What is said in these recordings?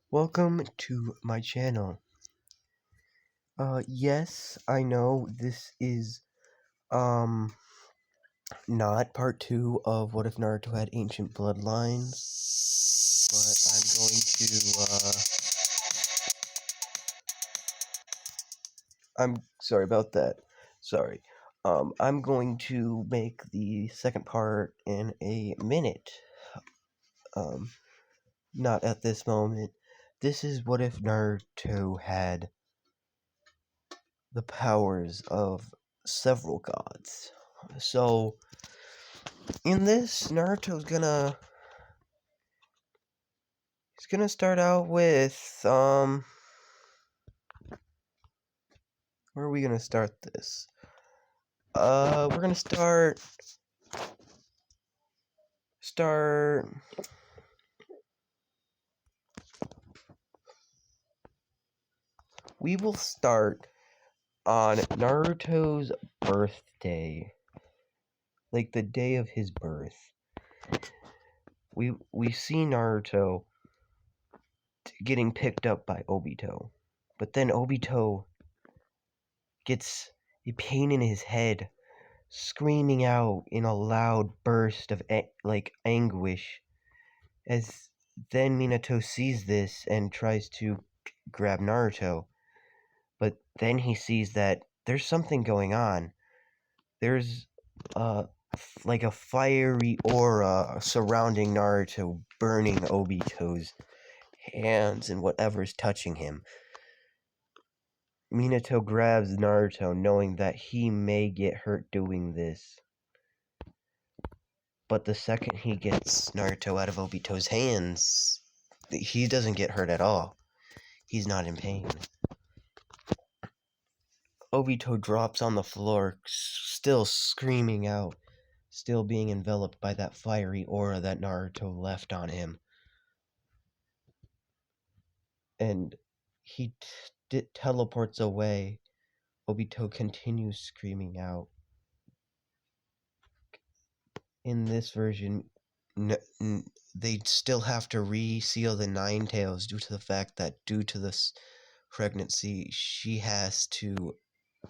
Welcome to my channel. Yes, I know this is, not part 2 of What If Naruto Had Ancient Bloodlines, but I'm sorry about that. Sorry. I'm going to make the second part in a minute. Um, not at this moment. This is What If Naruto had the powers of several gods. So, in this, he's gonna start out with, where are we gonna start this? We're gonna start, we will start on Naruto's birthday. Like, the day of his birth. We see Naruto getting picked up by Obito. But then Obito gets a pain in his head, screaming out in a loud burst of anguish. As then Minato sees this and tries to grab Naruto, but then he sees that there's something going on. There's like a fiery aura surrounding Naruto, burning Obito's hands and whatever's touching him. Minato grabs Naruto, knowing that he may get hurt doing this. But the second he gets Naruto out of Obito's hands, he doesn't get hurt at all. He's not in pain. Obito drops on the floor, still screaming out, still being enveloped by that fiery aura that Naruto left on him. And he teleports away. Obito continues screaming out. In this version, they still have to reseal the Nine Tails due to the fact that due to this pregnancy, she has to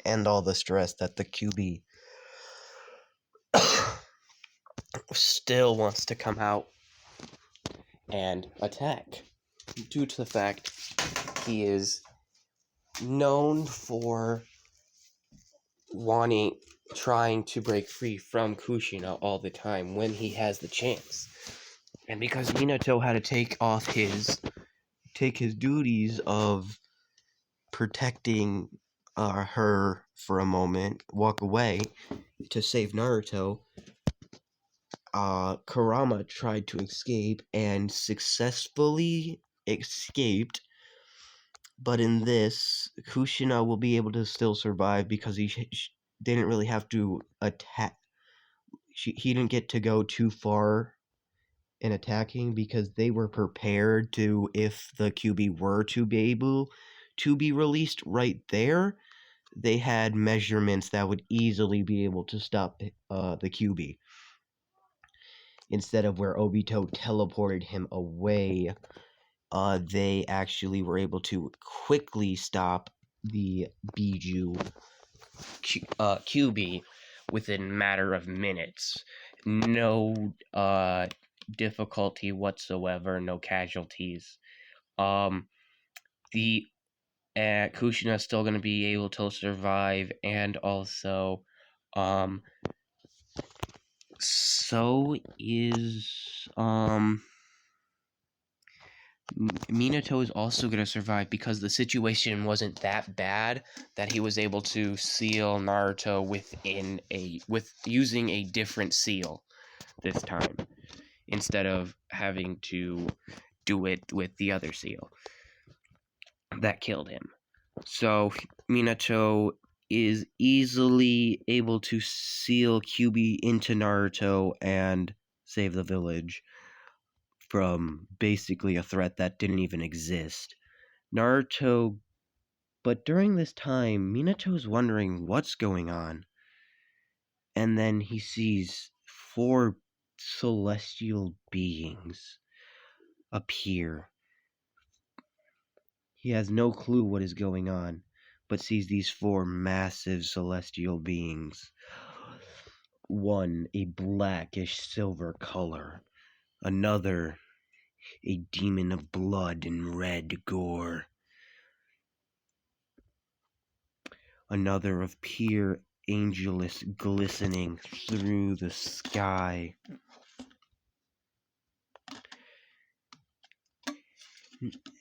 end all the stress that the QB still wants to come out and attack. Due to the fact he is known for trying to break free from Kushina all the time when he has the chance. And because Minato had to take his duties of protecting her for a moment, walk away to save Naruto, Kurama tried to escape and successfully escaped. But in this, Kushina will be able to still survive because he didn't really have to attack. He didn't get to go too far in attacking because they were prepared to, if the QB were to be able to be released right there, they had measurements that would easily be able to stop the QB. Instead of where Obito teleported him away, they actually were able to quickly stop the Biju QB within a matter of minutes. No difficulty whatsoever, no casualties. The Kushina is still going to be able to survive, and also, so is, Minato is also going to survive because the situation wasn't that bad that he was able to seal Naruto with using a different seal this time instead of having to do it with the other seal that killed him. So Minato is easily able to seal QB into Naruto and save the village from basically a threat that didn't even exist. Naruto, but during this time, Minato's wondering what's going on. And then he sees 4 celestial beings appear. He has no clue what is going on, but sees these four massive celestial beings. One a blackish silver color, another a demon of blood and red gore, another of pure angelus glistening through the sky,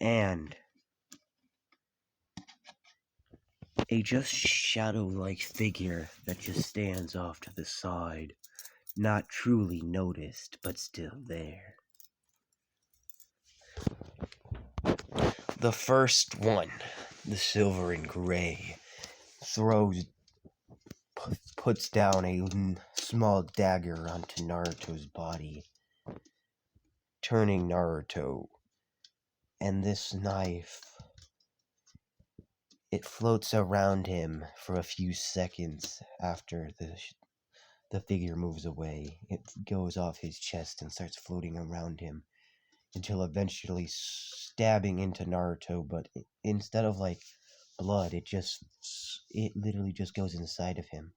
and a just shadow-like figure that just stands off to the side, not truly noticed, but still there. The first one, the silver and gray, puts down a small dagger onto Naruto's body, turning Naruto, and this knife, it floats around him for a few seconds after the figure moves away. It goes off his chest and starts floating around him until eventually stabbing into Naruto, but instead of like blood, it literally just goes inside of him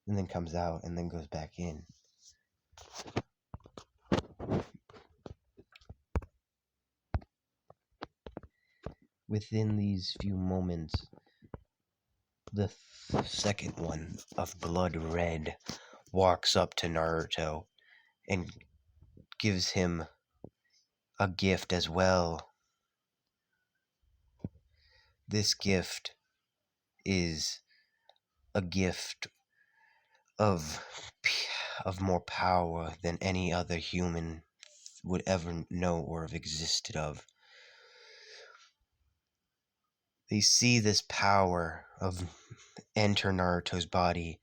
and then comes out and then goes back in. Within these few moments, the second one of blood red walks up to Naruto and gives him a gift as well. This gift is a gift of more power than any other human would ever know or have existed of. They see this power of enter Naruto's body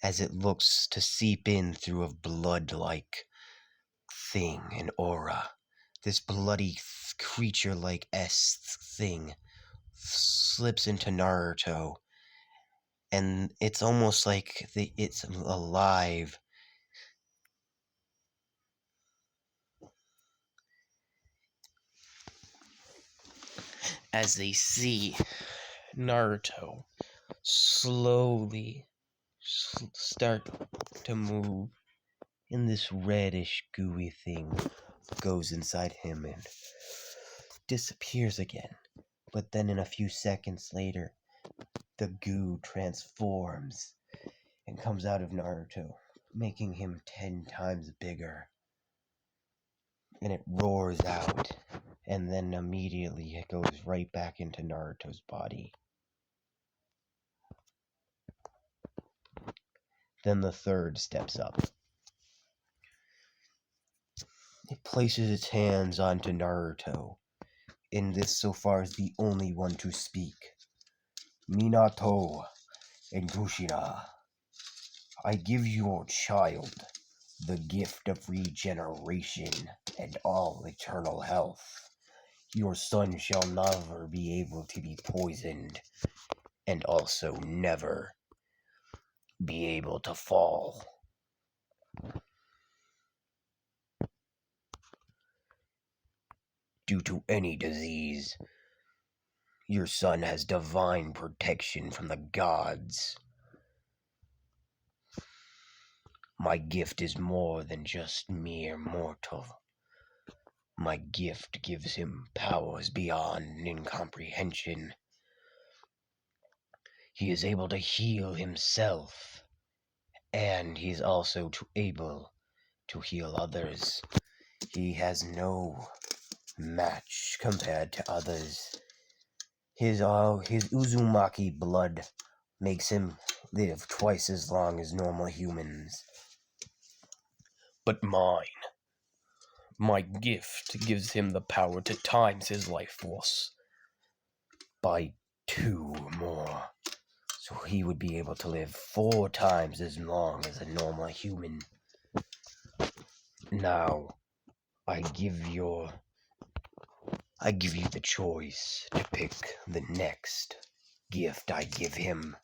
as it looks to seep in through a blood-like thing, an aura. This bloody creature-like thing slips into Naruto, and it's almost like it's alive. as they see Naruto slowly start to move, And this reddish, gooey thing goes inside him and disappears again. But then in a few seconds later, the goo transforms and comes out of Naruto, making him 10 times bigger. And it roars out, and then immediately it goes right back into Naruto's body. Then the third steps up. It places its hands onto Naruto, and this so far is the only one to speak. Minato and Kushina, I give your child the gift of regeneration and all eternal health. Your son shall never be able to be poisoned, and also never be able to fall. Due to any disease, your son has divine protection from the gods. My gift is more than just mere mortal. My gift gives him powers beyond incomprehension. He is able to heal himself, and he is also able to heal others. He has no match compared to others. His Uzumaki blood makes him live twice as long as normal humans. but my gift gives him the power to times his life force By 2 more. So he would be able to live 4 times as long as a normal human. Now, I give you the choice to pick the next gift I give him.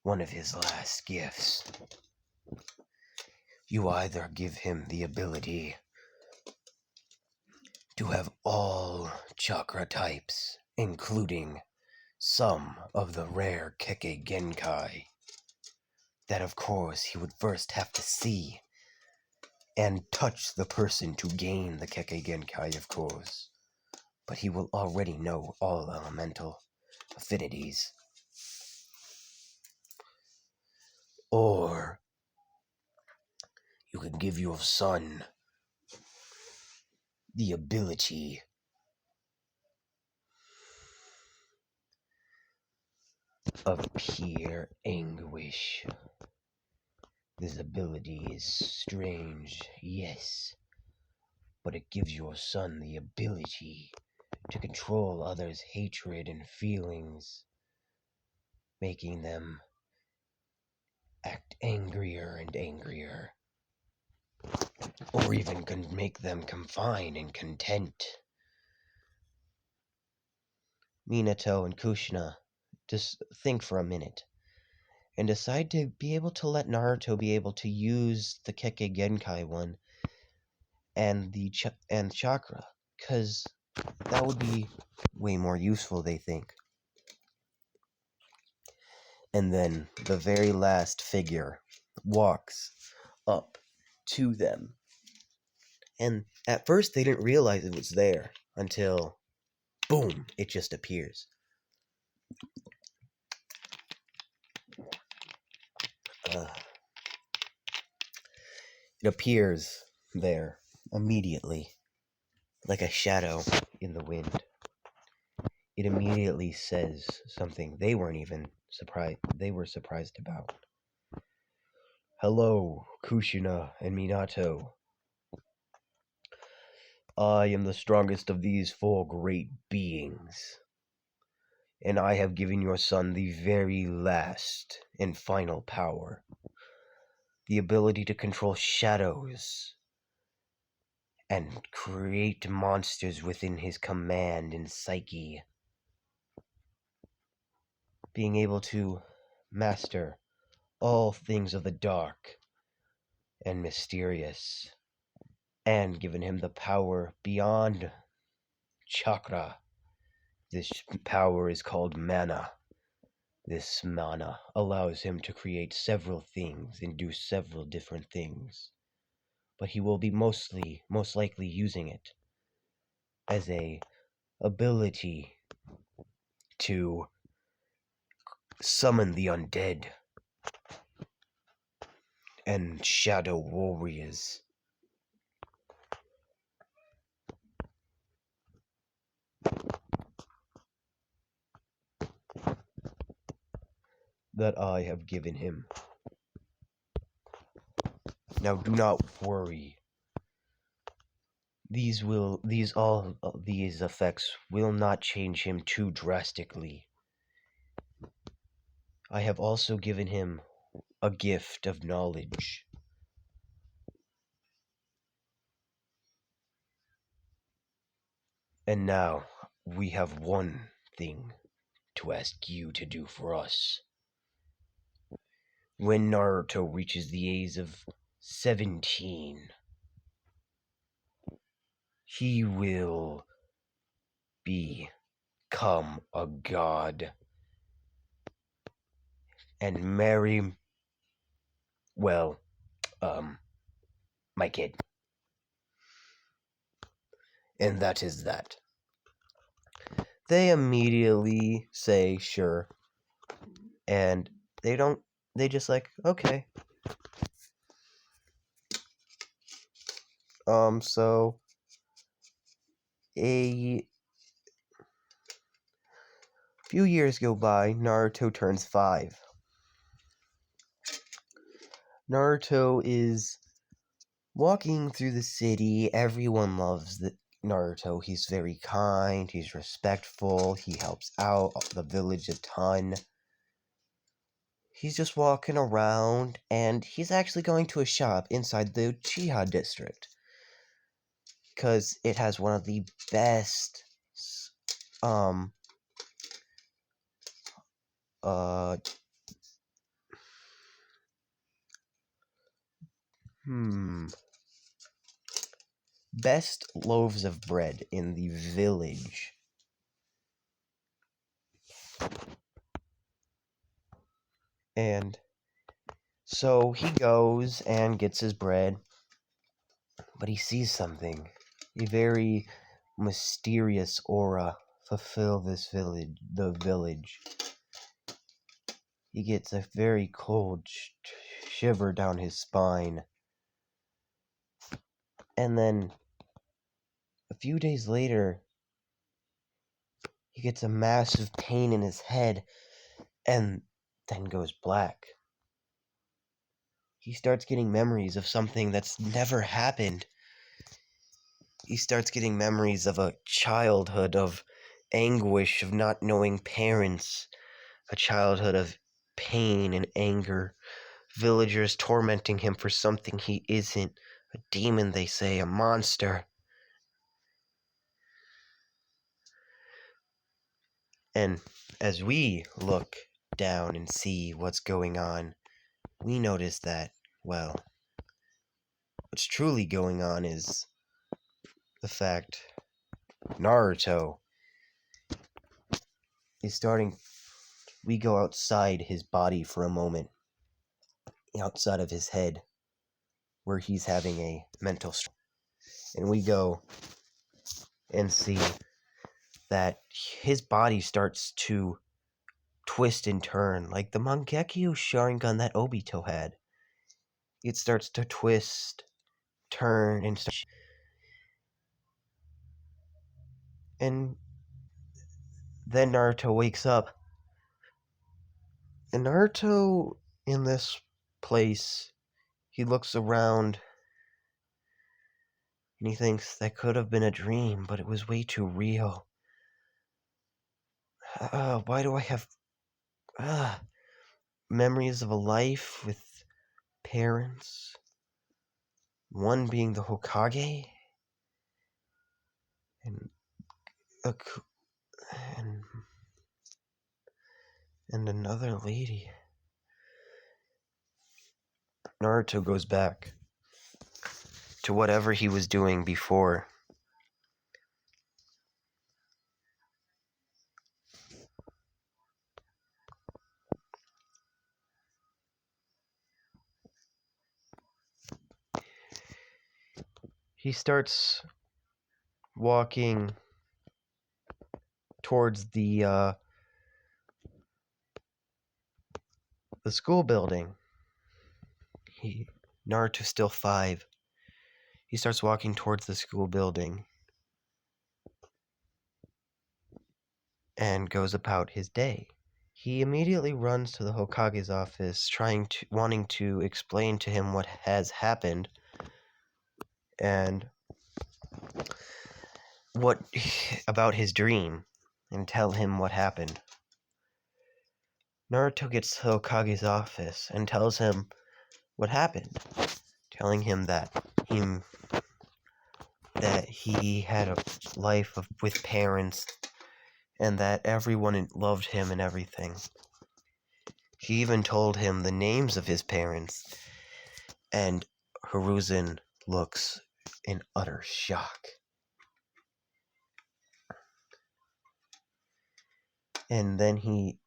One of his last gifts. You either give him the ability to have all chakra types, including some of the rare Kekkei Genkai that of course he would first have to see and touch the person to gain the Kekkei Genkai, of course. But he will already know all elemental affinities. Or you could give your son the ability of pure anguish. This ability is strange, yes, but it gives your son the ability to control others' hatred and feelings, making them act angrier and angrier, or even can make them confine and content. Minato and Kushina just think for a minute and decide to be able to let Naruto be able to use the Kekkei Genkai one and the chakra, because that would be way more useful, they think. And then the very last figure walks up to them. And at first they didn't realize it was there until, boom, it just appears. It appears there immediately, like a shadow in the wind. It immediately says something they weren't even surprised. They were surprised about. Hello, Kushina and Minato. I am the strongest of these four great beings, and I have given your son the very last and final power. The ability to control shadows and create monsters within his command and psyche. Being able to master all things of the dark and mysterious, and given him the power beyond chakra. This power is called mana. This mana allows him to create several things and do several different things. But he will be most likely using it as a ability to summon the undead and shadow warriors. That I have given him. Now do not worry. These effects will not change him too drastically. I have also given him a gift of knowledge. And now we have one thing to ask you to do for us. When Naruto reaches the age of 17, he will become a god and marry, well, my kid. And that is that. They immediately say sure, and they just like, okay. So a few years go by, Naruto turns 5. Naruto is walking through the city. Everyone loves Naruto. He's very kind, he's respectful, he helps out the village a ton. He's just walking around, and he's actually going to a shop inside the Chiha district, because it has one of the best, best loaves of bread in the village. And so he goes and gets his bread, but he sees something. A very mysterious aura fulfill the village. He gets a very cold shiver down his spine. And then a few days later, he gets a massive pain in his head and then goes black. He starts getting memories of something that's never happened. He starts getting memories of a childhood of anguish, of not knowing parents, a childhood of pain and anger, villagers tormenting him for something he isn't, a demon, they say, a monster. And as we look down and see what's going on, we notice that, well, what's truly going on is the fact Naruto is starting. We go outside his body for a moment, outside of his head, where he's having a mental struggle. And we go and see that his body starts to twist and turn, like the Mangekyo Sharingan that Obito had. It starts to twist, turn, and then Naruto wakes up. And Naruto, in this place, he looks around and he thinks that could have been a dream, but it was way too real. Why do I have memories of a life with parents? One being the Hokage, and a, and, and another lady. Naruto goes back to whatever he was doing before. He starts walking towards the school building. Naruto's still 5. He starts walking towards the school building and goes about his day. He immediately runs to the Hokage's office, wanting to explain to him what has happened and what about his dream, and tell him what happened. Naruto gets to Hokage's office and tells him what happened, telling him that he had a life with parents and that everyone loved him and everything. He even told him the names of his parents, and Hiruzen looks in utter shock. And then he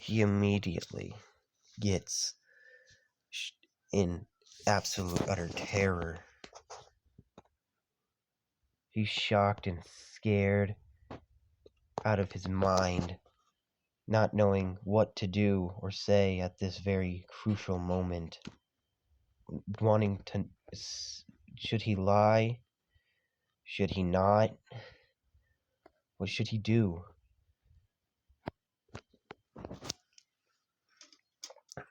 immediately gets in absolute utter terror. He's shocked and scared out of his mind, not knowing what to do or say at this very crucial moment. Wanting to... Should he lie? Should he not? What should he do?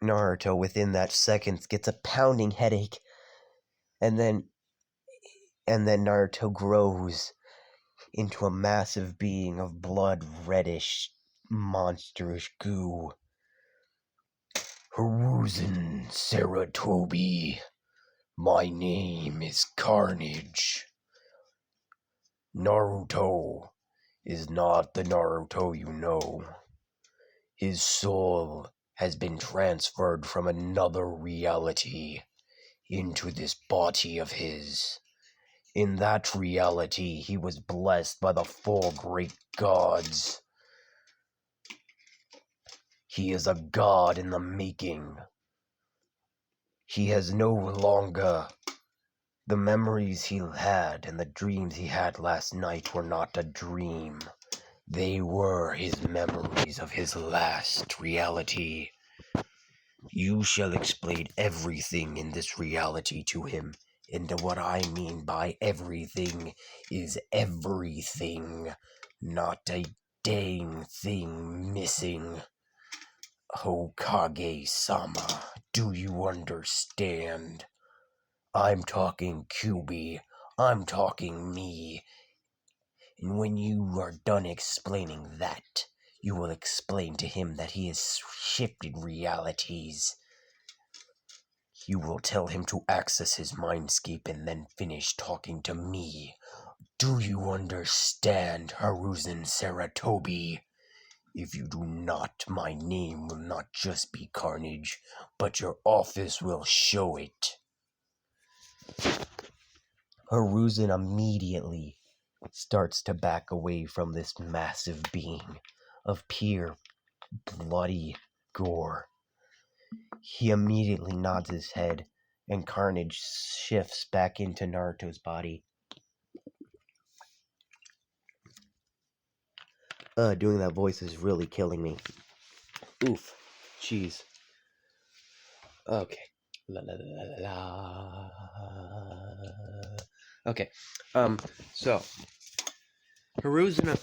Naruto, within that seconds, gets a pounding headache, and then Naruto grows into a massive being of blood reddish, monstrous goo. Hiruzen Saratobi, my name is Carnage. Naruto is not the Naruto you know. His soul has been transferred from another reality into this body of his. In that reality, he was blessed by the 4 great gods. He is a god in the making. He has no longer... The memories he had and the dreams he had last night were not a dream. They were his memories of his last reality. You shall explain everything in this reality to him. And what I mean by everything is everything. Not a dang thing missing. Hokage-sama, do you understand? I'm talking QB. I'm talking me. And when you are done explaining that, you will explain to him that he has shifted realities. You will tell him to access his mindscape and then finish talking to me. Do you understand, Haruzen Saratobi? If you do not, my name will not just be Carnage, but your office will show it. Haruzen immediately starts to back away from this massive being of pure, bloody gore. He immediately nods his head, and Carnage shifts back into Naruto's body. Doing that voice is really killing me. Oof. Jeez. Okay. La la la la la. Okay. So Hiruzen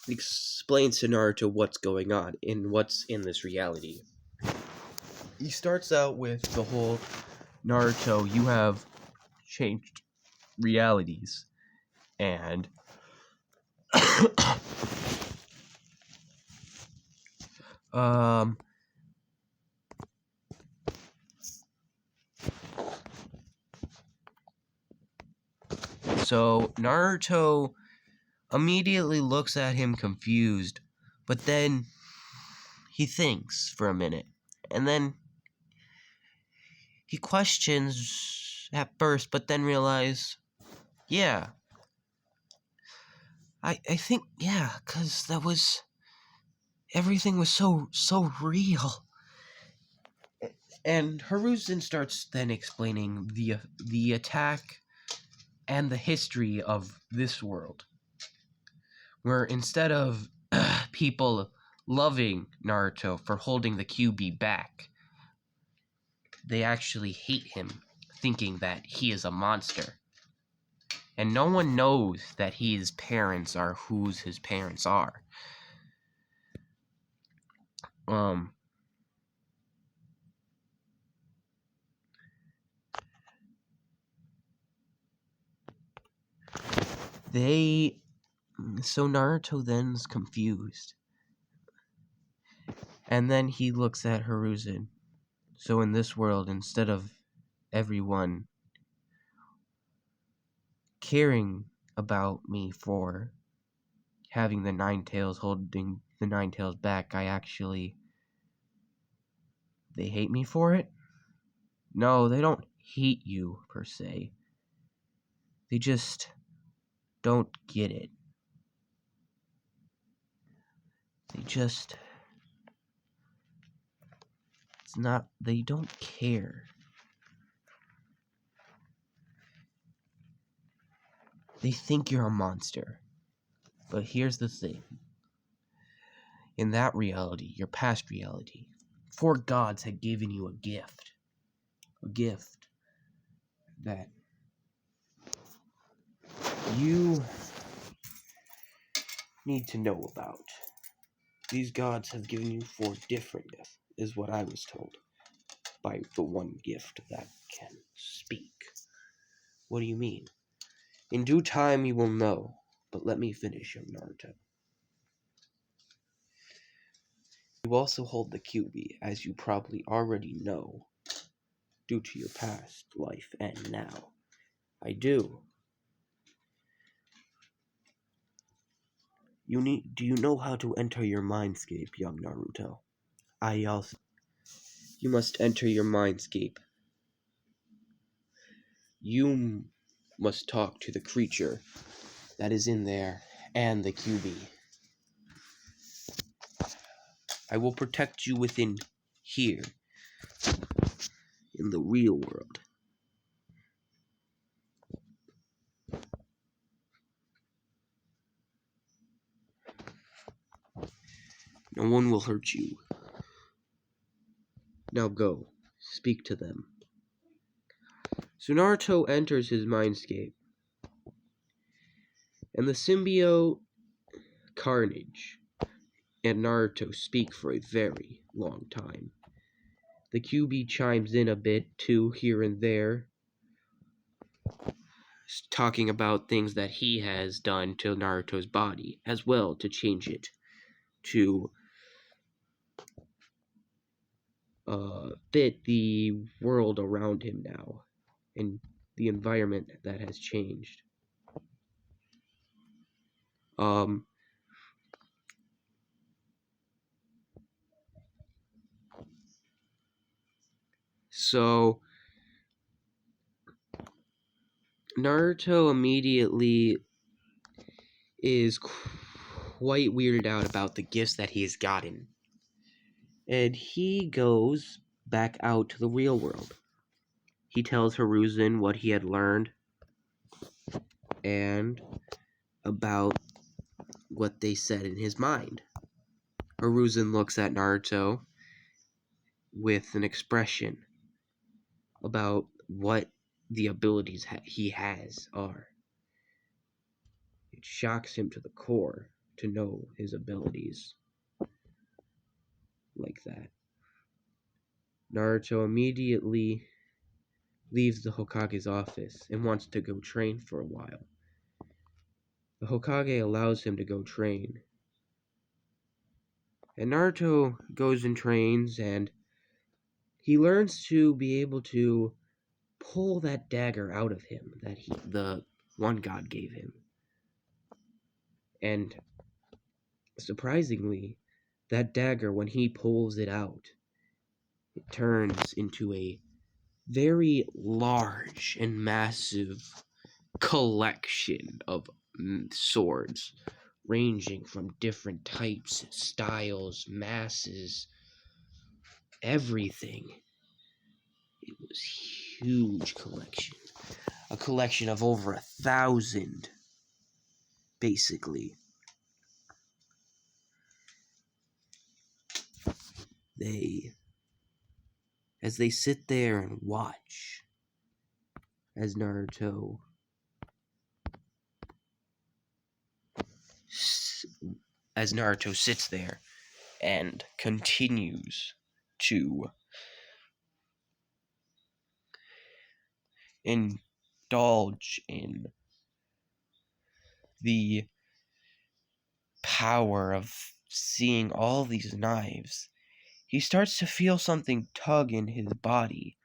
explains to Naruto what's going on and what's in this reality. He starts out with the whole Naruto, you have changed realities, and so Naruto immediately looks at him confused, but then he thinks for a minute, and then he questions at first, but then realizes, yeah, I think, yeah, because everything was so real. And Hiruzen starts then explaining the attack and the history of this world, where instead of people loving Naruto for holding the QB back, they actually hate him, thinking that he is a monster. And no one knows that his parents are whose his parents are. So Naruto then is confused. And then he looks at Hiruzen. So in this world, instead of everyone caring about me for having the Nine Tails, holding the Nine Tails back, they hate me for it? No, they don't hate you, per se. They just don't get it. They don't care. They think you're a monster. But here's the thing. In that reality, your past reality, 4 gods had given you a gift. A gift that you need to know about. These gods have given you 4 different gifts, is what I was told, by the one gift that can speak. What do you mean? In due time you will know, but let me finish, young Naruto. You also hold the QB, as you probably already know, due to your past life and now. I do. Do you know how to enter your mindscape, young Naruto? I also. You must enter your mindscape. You must talk to the creature that is in there and the QB. I will protect you within here, in the real world. No one will hurt you. Now go, speak to them. So Naruto enters his mindscape, and the symbiote Carnage and Naruto speak for a very long time. The QB chimes in a bit too, here and there, talking about things that he has done to Naruto's body, as well to change it to fit the world around him now, and the environment that has changed. So Naruto immediately is quite weirded out about the gifts that he has gotten. And he goes back out to the real world. He tells Hiruzen what he had learned and about what they said in his mind. Hiruzen looks at Naruto with an expression about what the abilities he has are. It shocks him to the core to know his abilities like that. Naruto immediately leaves the Hokage's office and wants to go train for a while. The Hokage allows him to go train. And Naruto goes and trains, and he learns to be able to pull that dagger out of him that the one god gave him. And surprisingly, that dagger, when he pulls it out, it turns into a very large and massive collection of swords, ranging from different types, styles, masses, everything. It was a huge collection. A collection of over 1,000, basically. As they sit there and watch, as Naruto sits there and continues to indulge in the power of seeing all these knives, he starts to feel something tug in his body,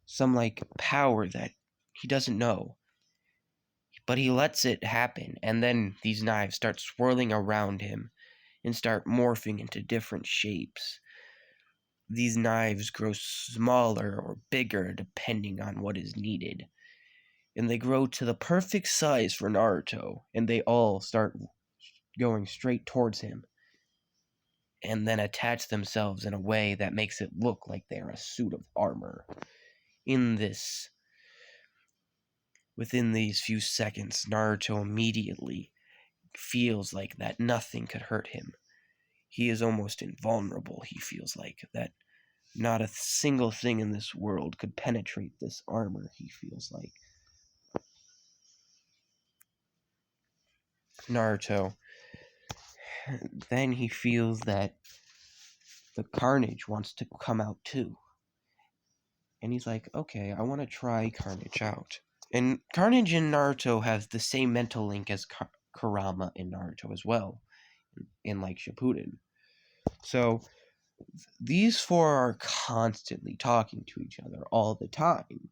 some like power that he doesn't know. But he lets it happen, and then these knives start swirling around him and start morphing into different shapes. These knives grow smaller or bigger depending on what is needed. And they grow to the perfect size for Naruto, and they all start going straight towards him, and then attach themselves in a way that makes it look like they're a suit of armor. Within these few seconds, Naruto immediately feels like that nothing could hurt him. He is almost invulnerable. He feels like that not a single thing in this world could penetrate this armor, he feels like. Naruto, then he feels that the Carnage wants to come out too. And he's like, okay, I want to try Carnage out. And Carnage and Naruto have the same mental link as Kurama in Naruto as well, in like Shippuden. So these four are constantly talking to each other all the time.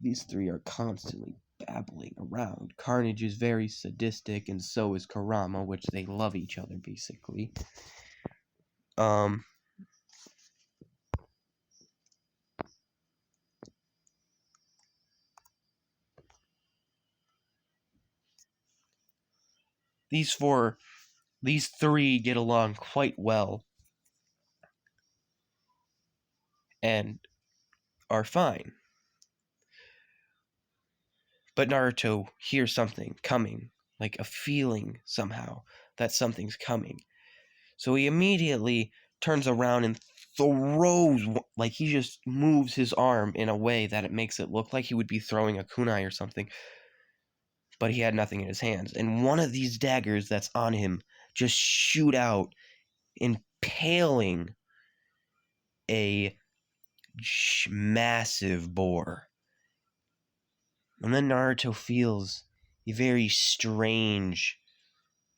These three are constantly babbling around. Carnage is very sadistic, and so is Kurama, which they love each other basically. these three get along quite well and are fine. But Naruto hears something coming, like a feeling somehow that something's coming. So he immediately turns around and throws, like he just moves his arm in a way that it makes it look like he would be throwing a kunai or something, but he had nothing in his hands. And one of these daggers that's on him just shoot out, impaling a massive boar. And then Naruto feels a very strange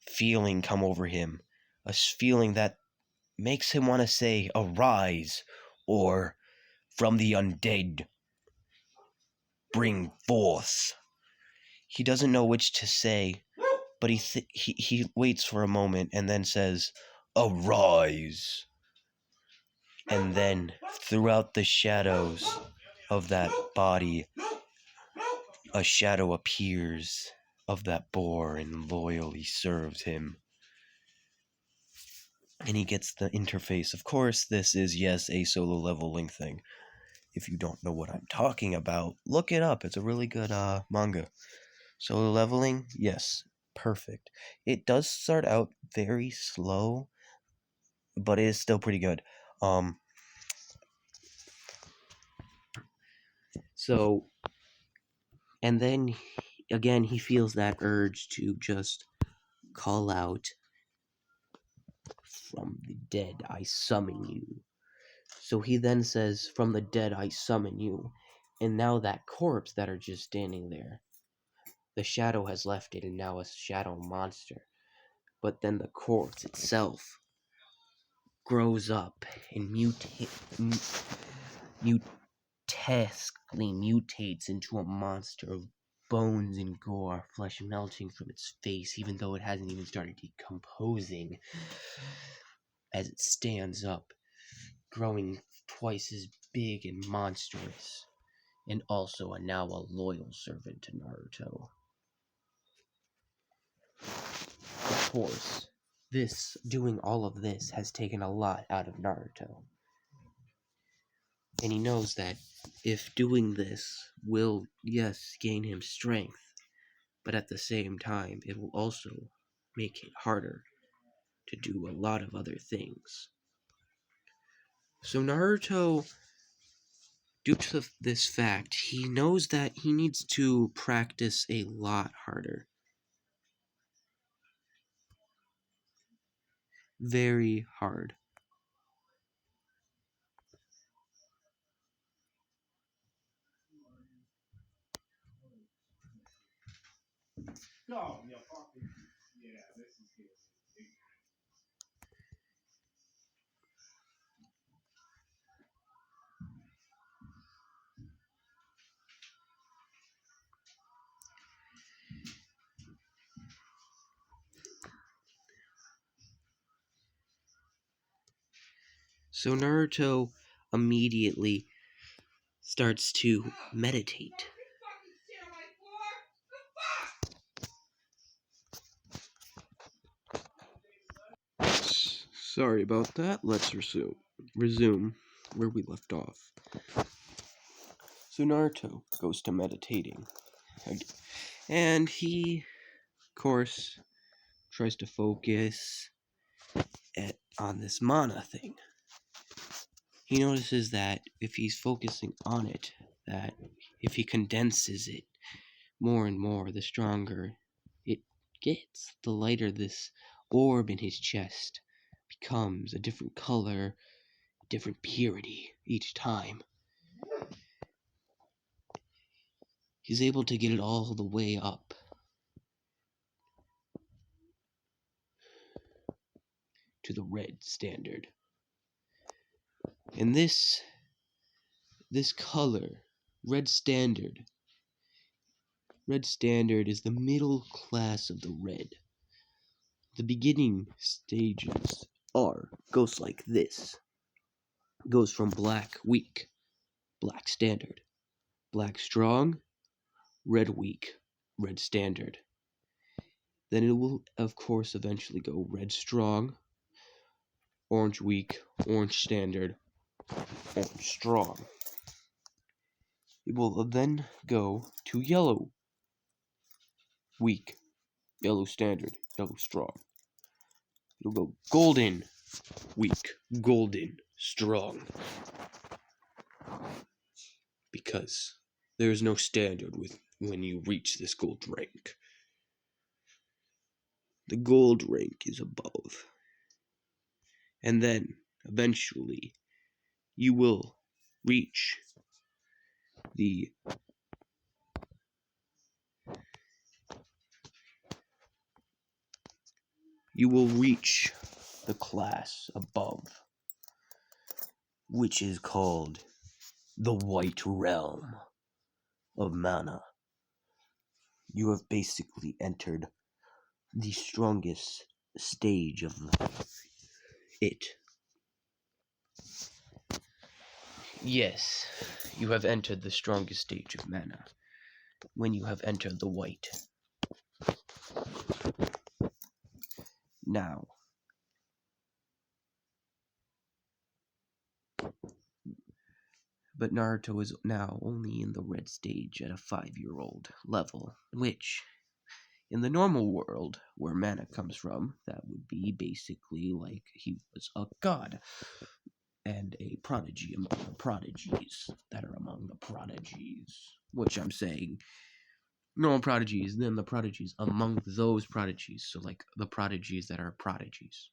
feeling come over him, a feeling that makes him want to say, "Arise," or "From the undead, bring forth." He doesn't know which to say, but he waits for a moment and then says, "Arise." And then, throughout the shadows of that body, a shadow appears of that boar and loyally serves him. And he gets the interface. Of course, this is, yes, a solo leveling thing. If you don't know what I'm talking about, look it up. It's a really good manga. Solo leveling, yes, perfect. It does start out very slow, but it is still pretty good. So, and then again, he feels that urge to just call out, "From the dead, I summon you." So he then says, "From the dead, I summon you." And now that corpse that are just standing there, the shadow has left it and now a shadow monster. But then the corpse itself grows up and grotesquely mutates into a monster of bones and gore, flesh melting from its face, even though it hasn't even started decomposing, as it stands up, growing twice as big and monstrous, and also now a loyal servant to Naruto. Of course, doing all of this has taken a lot out of Naruto. And he knows that if doing this will, yes, gain him strength, but at the same time, it will also make it harder to do a lot of other things. So Naruto, due to this fact, he knows that he needs to practice a lot harder. Very hard. So Naruto immediately starts to meditate. Sorry about that. Let's resume where we left off. So Naruto goes to meditating. And he, of course, tries to focus on this mana thing. He notices that if he's focusing on it, that if he condenses it more and more, the stronger it gets. The lighter this orb in his chest becomes, a different color, different purity each time. He's able to get it all the way up to the red standard. And this color, red standard is the middle class of the red. The beginning stages goes like this. Goes from black weak, black standard, black strong, red weak, red standard. then it will, of course, eventually go red strong, orange weak, orange standard, orange strong. It will then go to yellow weak, yellow standard, yellow strong. It'll go golden weak, golden strong. Because there is no standard with when you reach this gold rank. The gold rank is above. And then, eventually, you will reach the class above, which is called the White Realm of Mana. You have basically entered the strongest stage of it. Yes, you have entered the strongest stage of mana when you have entered the white. Now, but Naruto is now only in the red stage at a 5-year-old level, which, in the normal world where mana comes from, that would be basically like he was a god and a prodigy among the prodigies that are among the prodigies. Which I'm saying, normal prodigies, then the prodigies among those prodigies. So, like, the prodigies that are prodigies.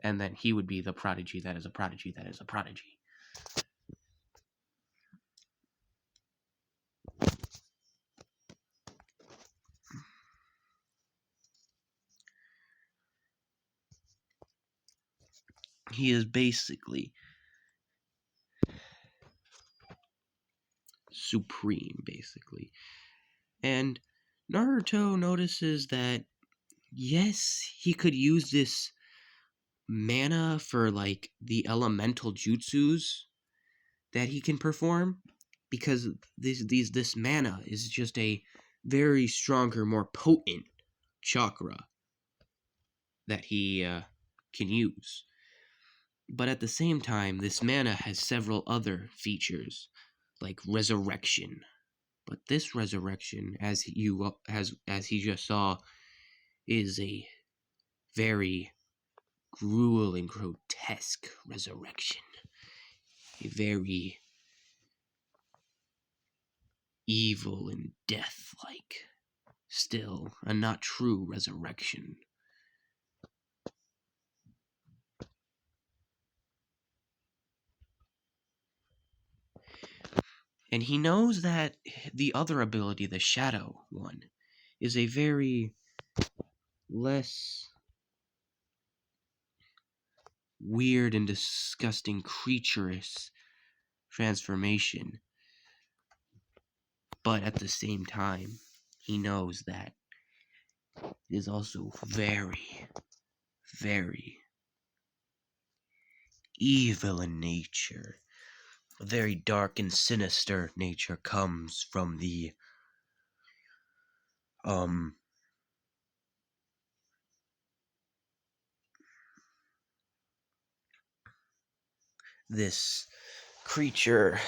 And then he would be the prodigy that is a prodigy that is a prodigy. He is basically supreme, basically. And Naruto notices that, yes, he could use this mana for, like, the elemental jutsus that he can perform, because this mana is just a very stronger, more potent chakra that he can use. But at the same time, this mana has several other features, like resurrection. But this resurrection, as he just saw, is a very cruel and grotesque resurrection. A very evil and death-like, still a not true resurrection. And he knows that the other ability, the shadow one, is a very less weird and disgusting creaturous transformation. But at the same time, he knows that it is also very, very evil in nature. A very dark and sinister nature comes from the this creature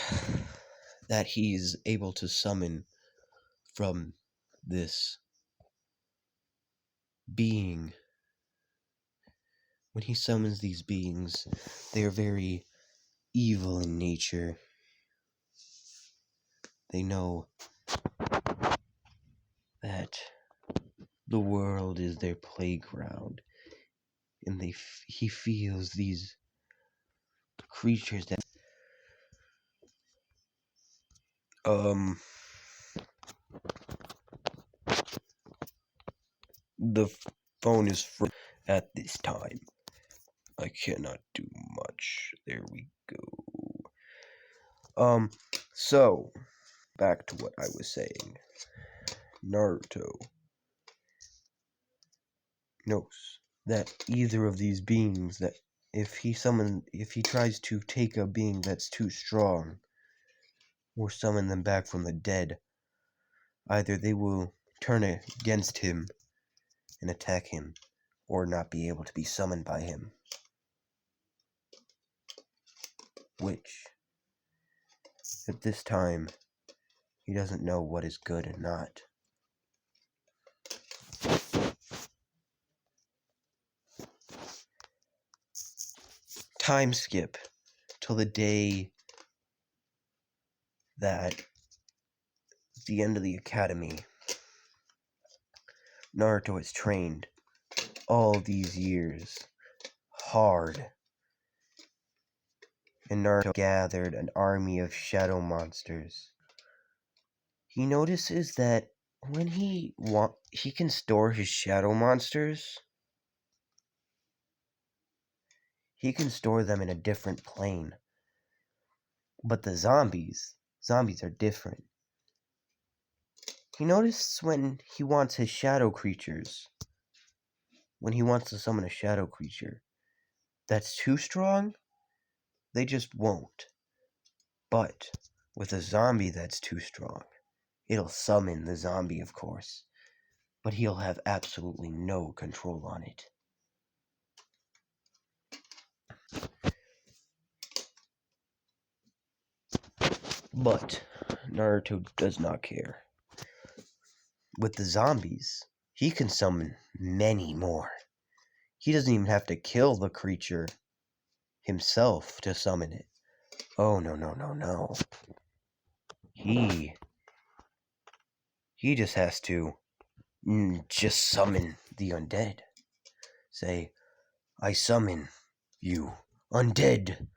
that he's able to summon from this being. When he summons these beings, they are very evil in nature. They know that the world is their playground, and he feels these creatures that the phone is free at this time. I cannot do much. There we go. So back to what I was saying. Naruto knows that either of these beings, that if he tries to take a being that's too strong or summon them back from the dead, either they will turn against him and attack him, or not be able to be summoned by him. Which, at this time, he doesn't know what is good and not. Time skip till the day that the end of the academy. Naruto has trained all these years hard, and Naruto gathered an army of shadow monsters. He notices that when he can store his shadow monsters. He can store them in a different plane. But the zombies are different. He notices when he wants his shadow creatures, when he wants to summon a shadow creature that's too strong, they just won't. But with a zombie that's too strong, it'll summon the zombie, of course, but he'll have absolutely no control on it. But Naruto does not care. With the zombies, he can summon many more. He doesn't even have to kill the creature himself to summon it. Oh, no. He just has to just summon the undead. Say, I summon you, undead,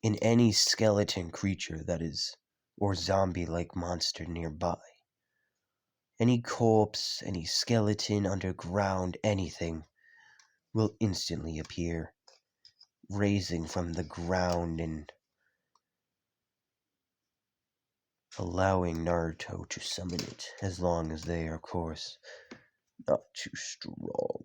in any skeleton creature that is, or zombie-like monster nearby. Any corpse, any skeleton underground, anything will instantly appear, raising from the ground and allowing Naruto to summon it, as long as they are, of course, not too strong.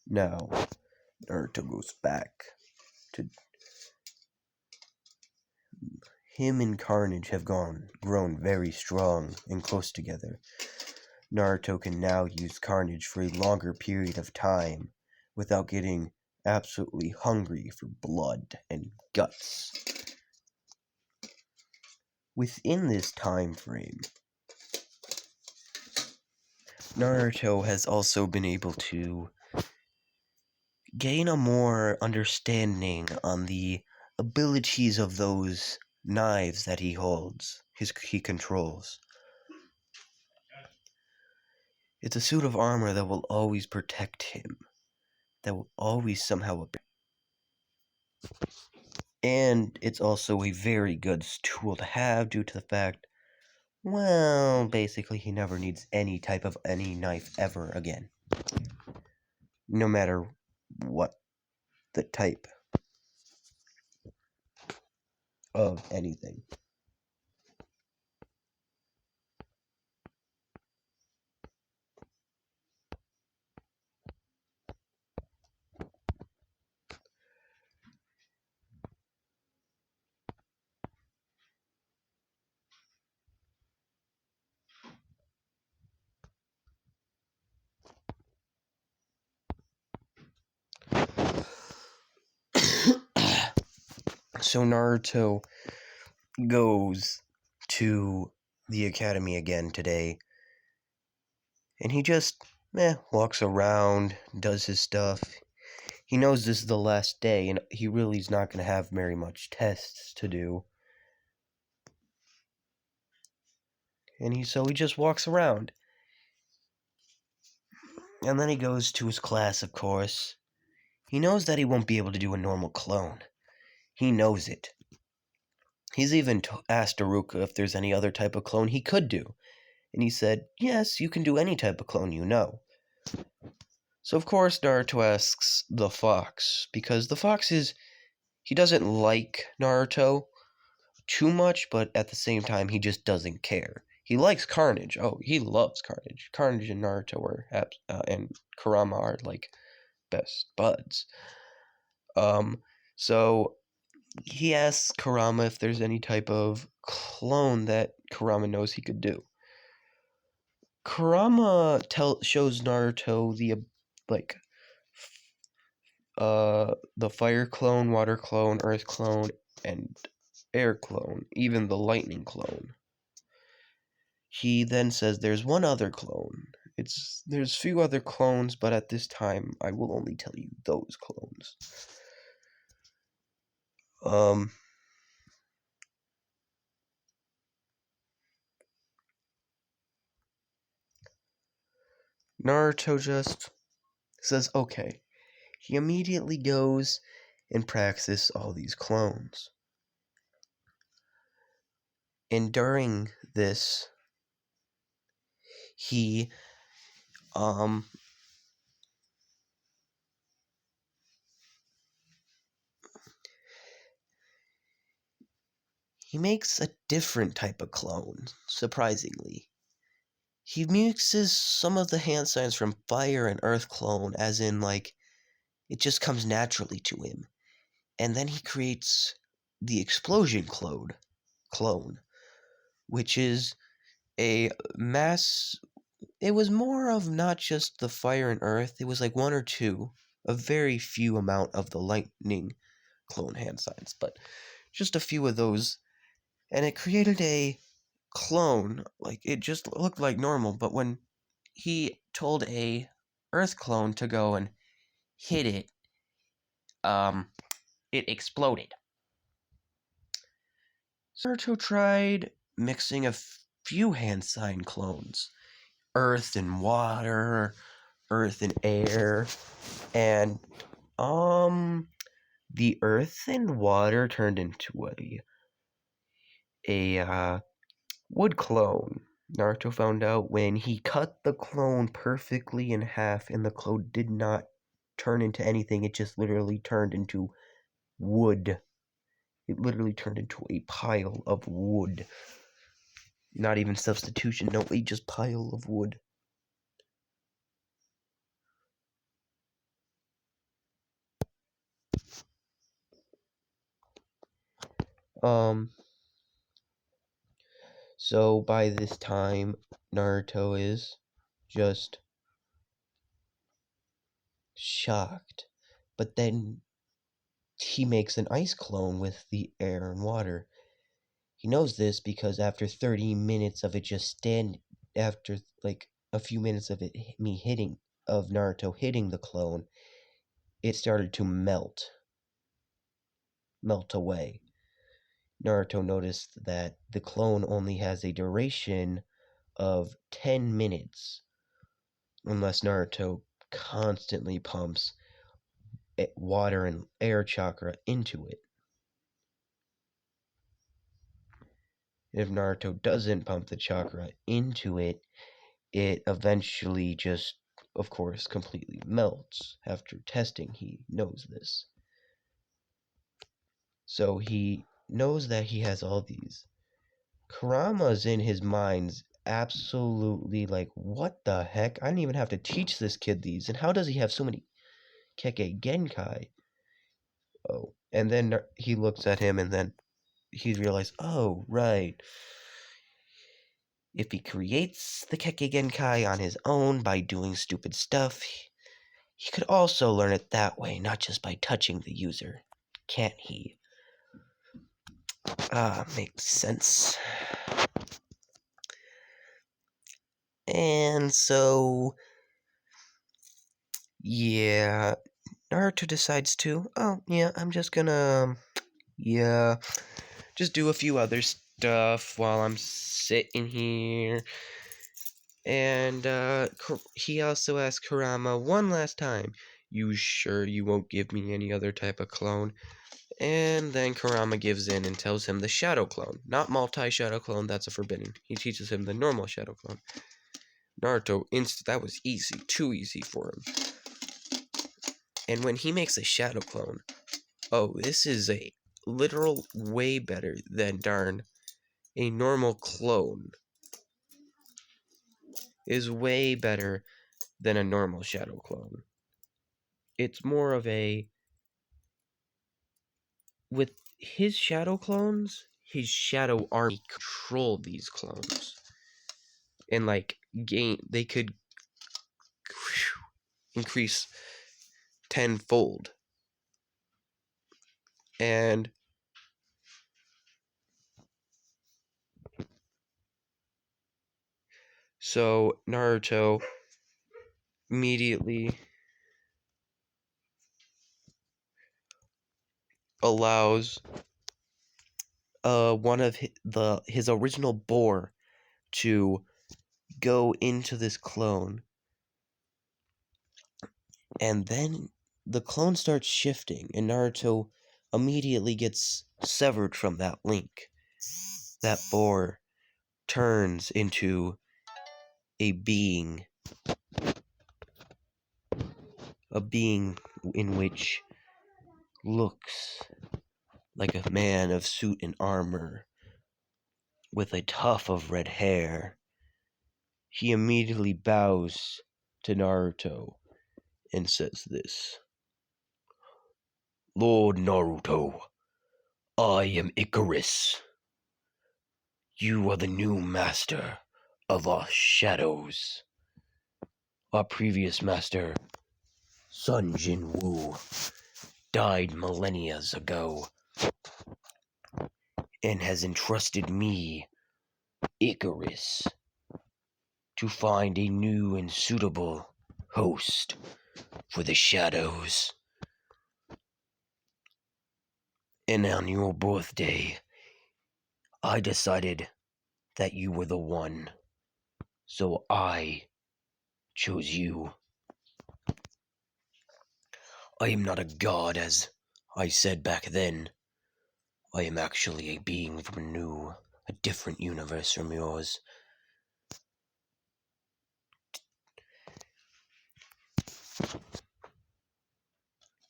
Now, Naruto goes back to him and Carnage have grown very strong and close together. Naruto can now use Carnage for a longer period of time without getting absolutely hungry for blood and guts. Within this time frame, Naruto has also been able to gain a more understanding on the abilities of those knives that he holds, he controls. It's a suit of armor that will always protect him, that will always somehow appear. And it's also a very good tool to have due to the fact, well, basically he never needs any type of any knife ever again. No matter what the type of anything. So Naruto goes to the academy again today, and he just walks around, does his stuff. He knows this is the last day, and he really is not going to have very much tests to do. And so he just walks around. And then he goes to his class, of course. He knows that he won't be able to do a normal clone. He knows it. He's even asked Aruka if there's any other type of clone he could do. And he said, yes, you can do any type of clone you know. So of course Naruto asks the fox, because the fox he doesn't like Naruto too much, but at the same time he just doesn't care. He likes Carnage. Oh, he loves Carnage. Carnage and Naruto and Kurama are like best buds. So he asks Kurama if there's any type of clone that Kurama knows he could do. Kurama shows Naruto like the fire clone, water clone, earth clone, and air clone, even the lightning clone. He then says there's one other clone. There's few other clones, but at this time I will only tell you those clones. Naruto just says okay. He immediately goes and practices all these clones. And during this, he he makes a different type of clone, surprisingly. He mixes some of the hand signs from fire and earth clone, as in, like, it just comes naturally to him. And then he creates the explosion clone, which is a mass. It was more of not just the fire and earth, it was like one or two, a very few amount of the lightning clone hand signs, but just a few of those. And it created a clone, like it just looked like normal, but when he told a earth clone to go and hit it, it exploded. Naruto tried mixing a few hand sign clones, earth and water, earth and air, and the earth and water turned into a wood clone. Naruto found out when he cut the clone perfectly in half and the clone did not turn into anything, it just literally turned into wood. It literally turned into a pile of wood. Not even substitution, no, a just pile of wood. So by this time, Naruto is just shocked. But then he makes an ice clone with the air and water. He knows this because after 30 minutes of it after like a few minutes of Naruto hitting the clone, it started to melt away. Naruto noticed that the clone only has a duration of 10 minutes unless Naruto constantly pumps water and air chakra into it. If Naruto doesn't pump the chakra into it, it eventually just, of course, completely melts. After testing, he knows this. So he knows that he has all these. Kurama's in his mind's absolutely like, what the heck? I didn't even have to teach this kid these. And how does he have so many Kekkei Genkai? Oh, and then he looks at him and then he realized, oh, right. If he creates the Kekkei Genkai on his own by doing stupid stuff, he could also learn it that way, not just by touching the user. Can't he? Makes sense. And so, yeah, Naruto decides to, oh, yeah, I'm just gonna, just do a few other stuff while I'm sitting here. And he also asks Kurama one last time, you sure you won't give me any other type of clone? And then Kurama gives in and tells him the shadow clone. Not multi-shadow clone, that's a forbidden. He teaches him the normal shadow clone. Naruto, that was easy, too easy for him. And when he makes a shadow clone, oh, this is a literal way better than darn a normal clone. Is way better than a normal shadow clone. It's more of a, with his shadow clones, his shadow army controlled these clones. And like they could increase tenfold. And so Naruto immediately allows one of his original boar to go into this clone, and then the clone starts shifting, and Naruto immediately gets severed from that link. That boar turns into a being in which looks like a man of suit and armor with a tuft of red hair. He immediately bows to Naruto and says this: "Lord Naruto, I am Icarus. You are the new master of our shadows. Our previous master, Sun Jinwoo, died millennia ago and has entrusted me, Icarus, to find a new and suitable host for the shadows. And on your birthday, I decided that you were the one, so I chose you. I am not a god, as I said back then. I am actually a being from a different universe from yours.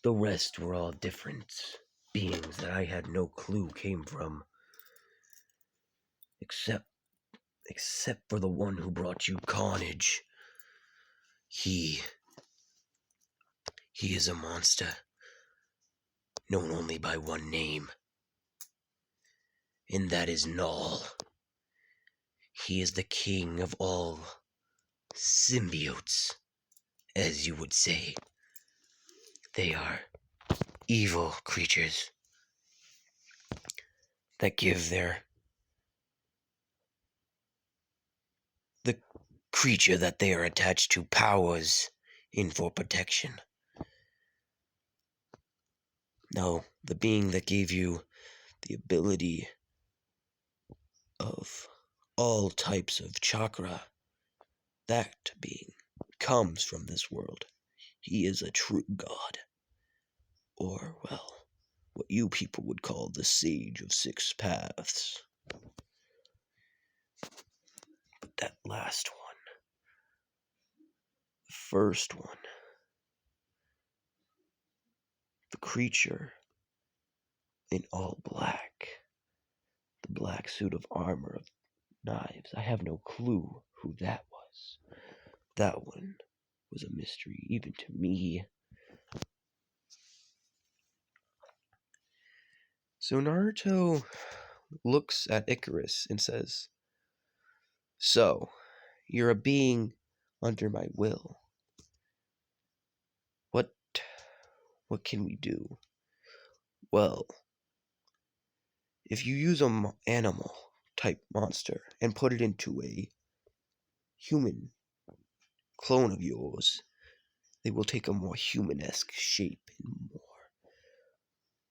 The rest were all different beings that I had no clue came from, except for the one who brought you carnage. He is a monster, known only by one name, and that is Null. He is the king of all symbiotes, as you would say. They are evil creatures that give the creature that they are attached to powers in for protection. Now, the being that gave you the ability of all types of chakra, that being comes from this world. He is a true god. Or, well, what you people would call the Sage of Six Paths. But that last one, the first one, the creature in all black, the black suit of armor of knives, I have no clue who that was. That one was a mystery even to me. So Naruto looks at Icarus and says, "So, you're a being under my will. What can we do?" "Well, if you use an animal type monster and put it into a human clone of yours, they will take a more human-esque shape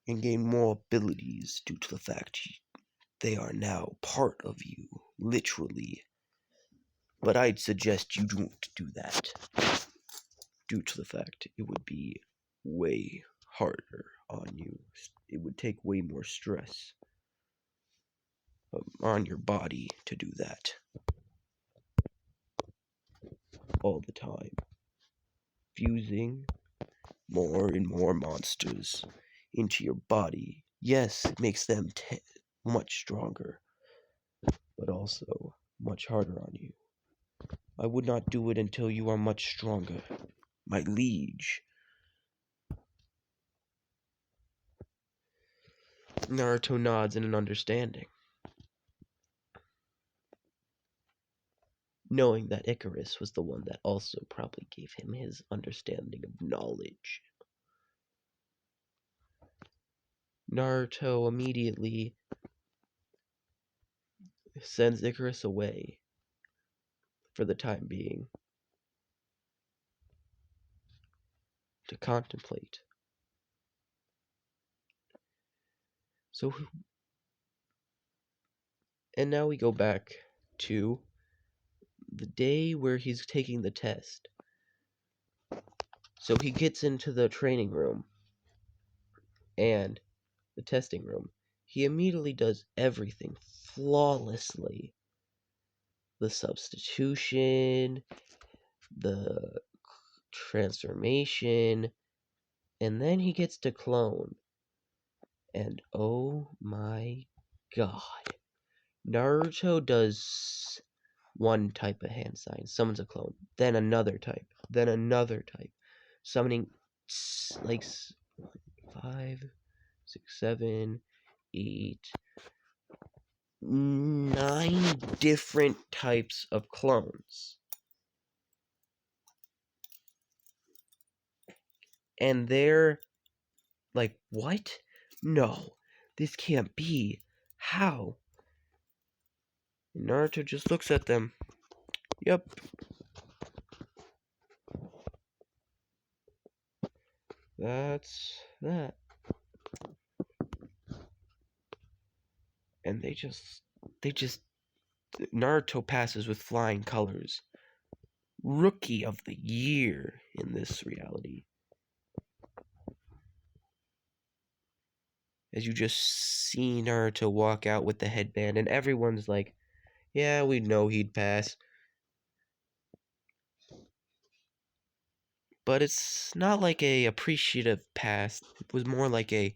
and gain more abilities due to the fact they are now part of you, literally. But I'd suggest you don't do that, due to the fact it would be way harder on you. It would take way more stress on your body to do that all the time. Fusing more and more monsters into your body, yes, it makes them much stronger, but also much harder on you. I would not do it until you are much stronger, my liege." Naruto nods in an understanding, knowing that Icarus was the one that also probably gave him his understanding of knowledge. Naruto immediately sends Icarus away for the time being to contemplate. So, and now we go back to the day where he's taking the test. So he gets into the training room and the testing room. He immediately does everything flawlessly. The substitution, the transformation, and then he gets to clone. And oh my god. Naruto does one type of hand sign, summons a clone, then another type, then another type, summoning like 5, 6, 7, 8, 9 different types of clones. And they're like, what? No, this can't be. How? And Naruto just looks at them. Yep. That's that. And they just, Naruto passes with flying colors. Rookie of the year in this reality. As you just see Naruto walk out with the headband, and everyone's like, yeah, we know he'd pass. But it's not like a appreciative pass. It was more like a,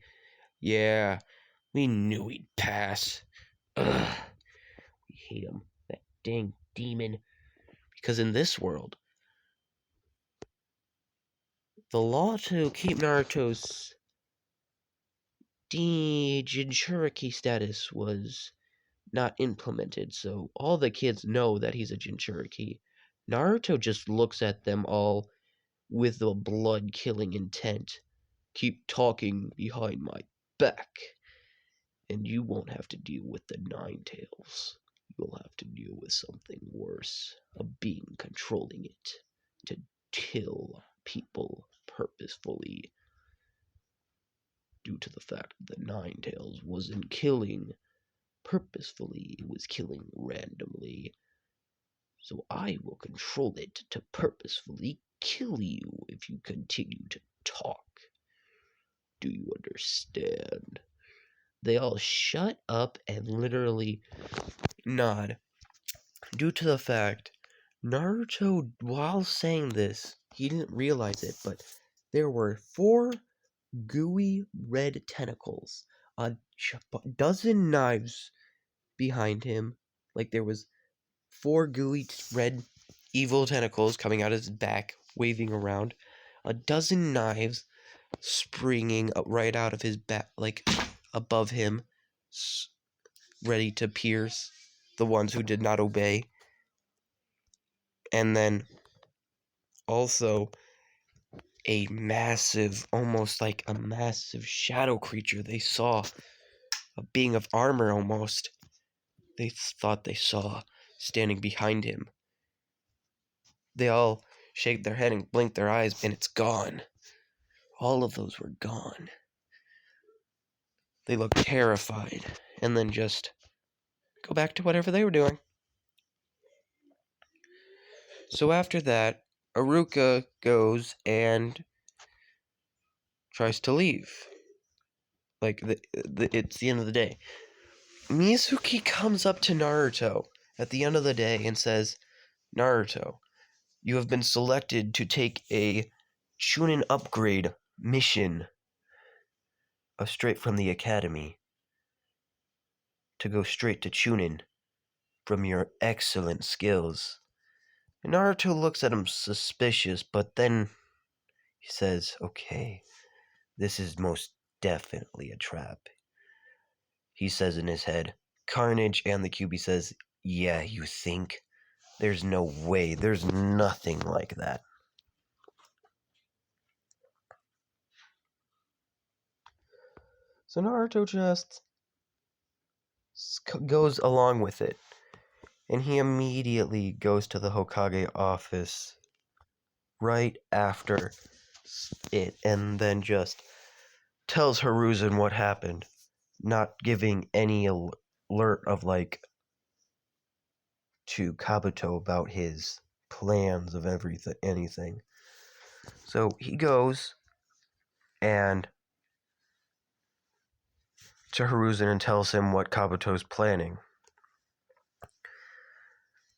yeah, we knew he'd pass. Ugh, we hate him. That dang demon. Because in this world, the law to keep Naruto's Jinchuriki status was not implemented, so all the kids know that he's a Jinchuriki. Naruto just looks at them all with a blood-killing intent. Keep talking behind my back, and you won't have to deal with the Nine Tails. You'll have to deal with something worse, a being controlling it to kill people purposefully. Due to the fact that the Nine Tails wasn't killing purposefully, it was killing randomly. So I will control it to purposefully kill you if you continue to talk. Do you understand? They all shut up and literally nod. Due to the fact, Naruto, while saying this, he didn't realize it, but there were 4 gooey red tentacles, a dozen knives behind him. Like there was 4 gooey red evil tentacles coming out of his back, waving around, a dozen knives springing up right out of his back, like above him, ready to pierce the ones who did not obey. And then also a massive, almost like a massive shadow creature they saw, a being of armor almost, they thought they saw standing behind him. They all shake their head and blink their eyes, and it's gone. All of those were gone. They look terrified, and then just go back to whatever they were doing. So after that, Aruka goes and tries to leave. Like, it's the end of the day. Mizuki comes up to Naruto at the end of the day and says, Naruto, you have been selected to take a Chunin upgrade mission straight from the academy to go straight to Chunin from your excellent skills. And Naruto looks at him suspicious, but then he says, okay, this is most definitely a trap. he says in his head. Carnage and the QB says, yeah, you think? There's no way. There's nothing like that. So Naruto just goes along with it. And he immediately goes to the Hokage office right after it and then just tells Hiruzen what happened, not giving any alert of like to Kabuto about his plans of anything. So he goes and to Hiruzen and tells him what Kabuto's planning.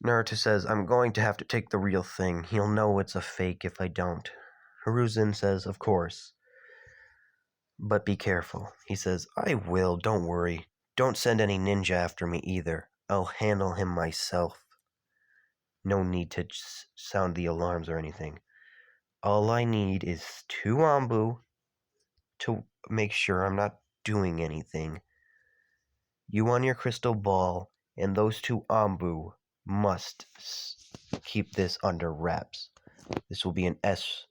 Naruto says, I'm going to have to take the real thing. He'll know it's a fake if I don't. Hiruzen says, of course. But be careful. He says, I will, don't worry. Don't send any ninja after me either. I'll handle him myself. No need to sound the alarms or anything. All I need is 2 Ambu to make sure I'm not doing anything. You on your crystal ball, and those 2 Ambu must keep this under wraps. This will be an S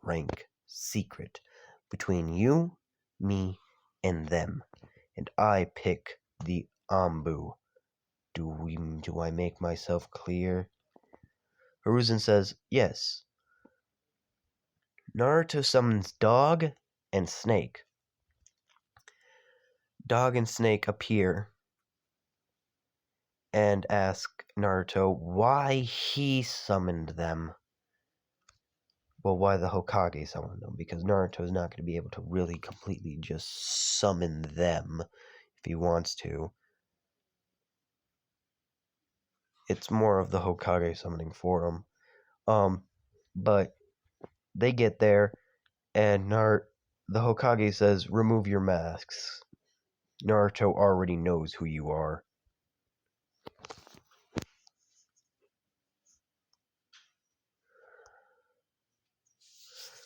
rank secret between you, me, and them. And I pick the Ambu. Do I make myself clear? Hiruzen says, yes. Naruto summons Dog and Snake. Dog and Snake appear and ask Naruto why he summoned them. Well, why the Hokage summoned them, because Naruto is not going to be able to really completely just summon them if he wants to. It's more of the Hokage summoning for him. But they get there, and the Hokage says, remove your masks. Naruto already knows who you are.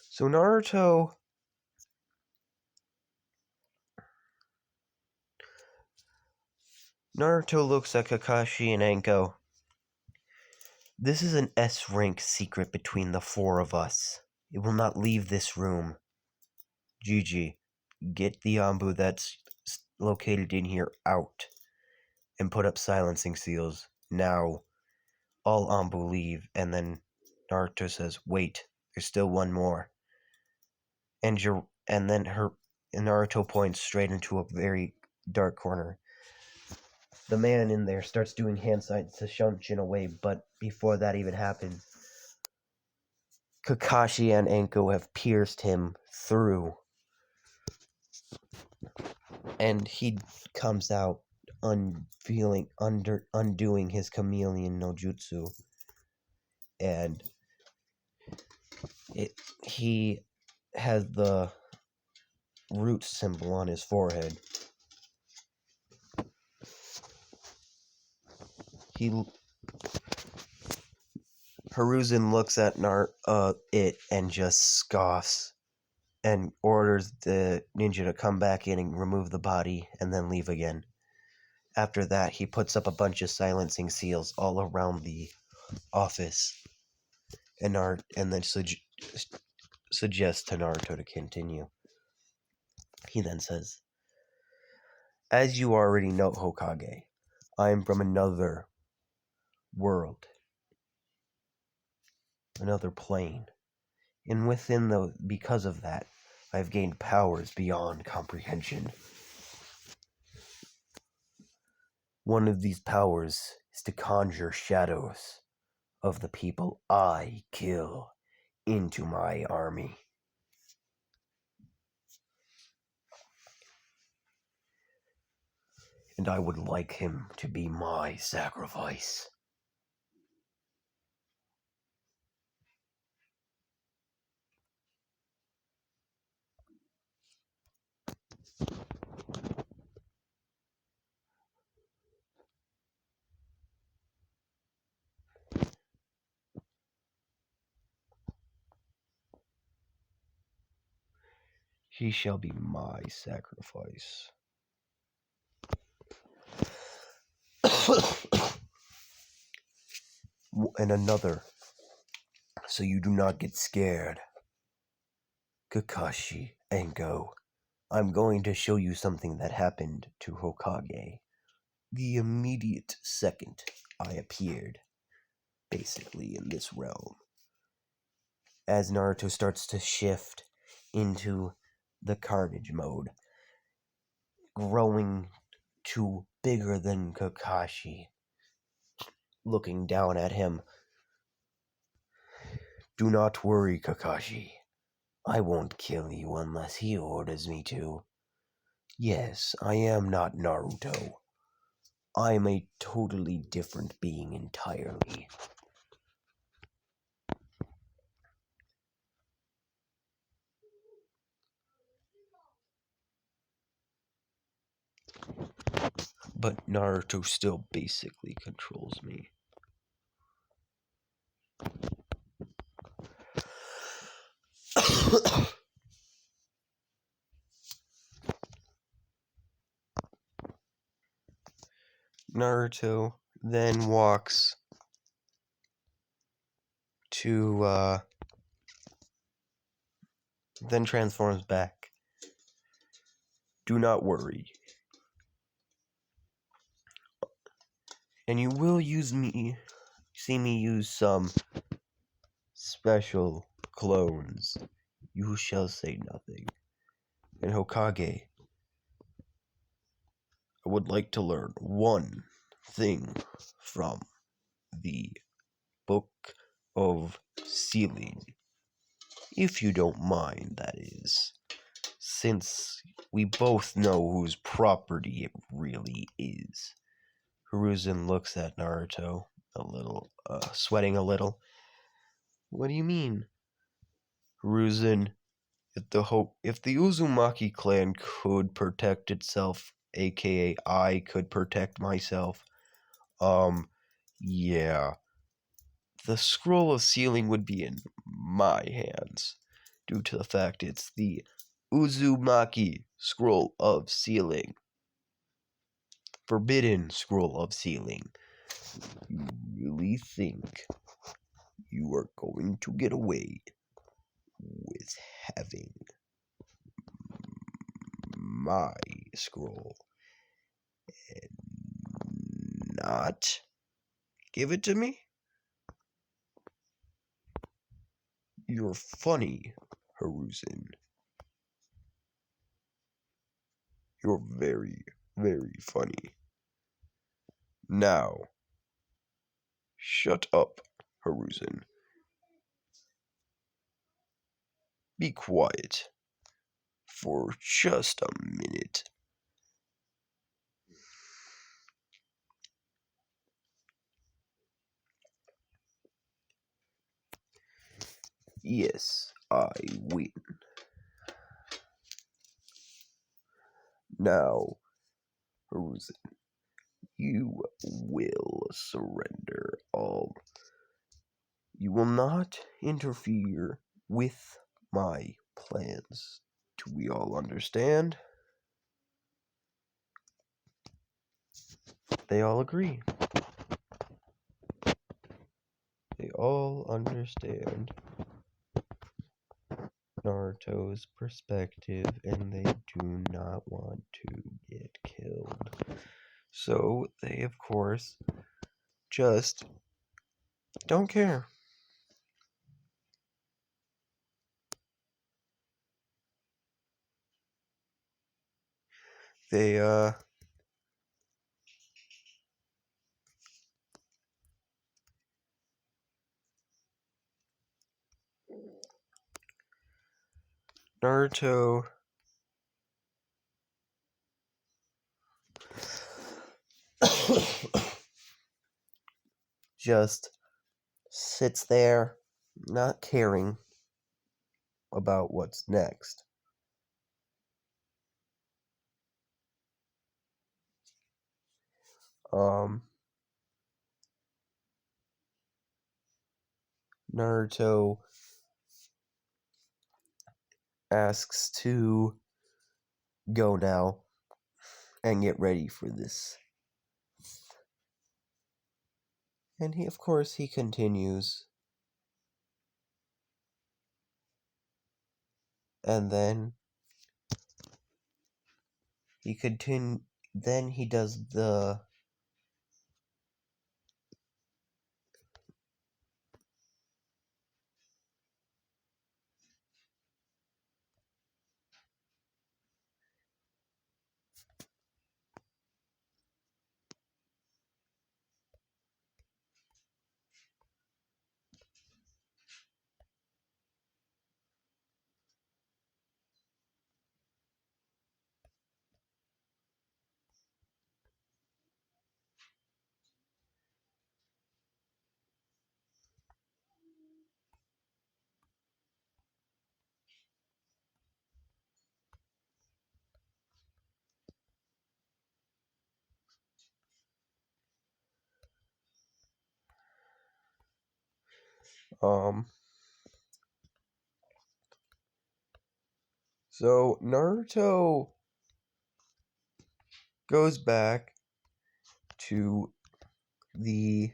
So Naruto looks at Kakashi and Anko. This is an S-rank secret between the 4 of us. It will not leave this room. Gigi, get the Ambu that's located in here out and put up silencing seals. Now, all Ambu leave, and then Naruto says, wait, there's still one more. And then Naruto points straight into a very dark corner. The man in there starts doing hand signs to shunch away, but before that even happens, Kakashi and Anko have pierced him through. And he comes out undoing his chameleon no jutsu. And he has the root symbol on his forehead. Hiruzen looks at it and just scoffs and orders the ninja to come back in and remove the body and then leave again. After that, he puts up a bunch of silencing seals all around the office and then suggests to Naruto to continue. He then says, as you already know, Hokage, I am from another world, another plane. And because of that, I've gained powers beyond comprehension. One of these powers is to conjure shadows of the people I kill into my army. And I would like him to be my sacrifice. He shall be my sacrifice. and another, so you do not get scared. Kakashi and Go, I'm going to show you something that happened to Hokage the immediate second I appeared, basically, in this realm. As Naruto starts to shift into the Carnage mode, growing to bigger than Kakashi, looking down at him. Do not worry, Kakashi. I won't kill you unless he orders me to. Yes, I am not Naruto. I'm a totally different being entirely. But Naruto still basically controls me. Naruto then walks to, then transforms back. Do not worry. And you will see me use some special clones. You shall say nothing. And Hokage, I would like to learn one thing from the Book of Sealing. If you don't mind, that is. Since we both know whose property it really is. Hiruzen looks at Naruto a little, sweating a little. What do you mean? Hiruzen, if the Uzumaki clan could protect itself, aka I could protect myself, yeah. The scroll of sealing would be in my hands, due to the fact it's the Uzumaki scroll of sealing. Forbidden scroll of sealing. You really think you are going to get away with having my scroll and not give it to me? You're funny, Hiruzen. You're very, very funny. Now, shut up, Hiruzen. Be quiet for just a minute. Yes, I win. Now, Hiruzen, you will surrender all. You will not interfere with my plans. Do we all understand? They all agree. They all understand Naruto's perspective and they do not want to get killed. So they, of course, just don't care. They, Naruto just sits there, not caring about what's next. Naruto asks to go now and get ready for this And he, of course, he continues. And then then he does the um so Naruto goes back to the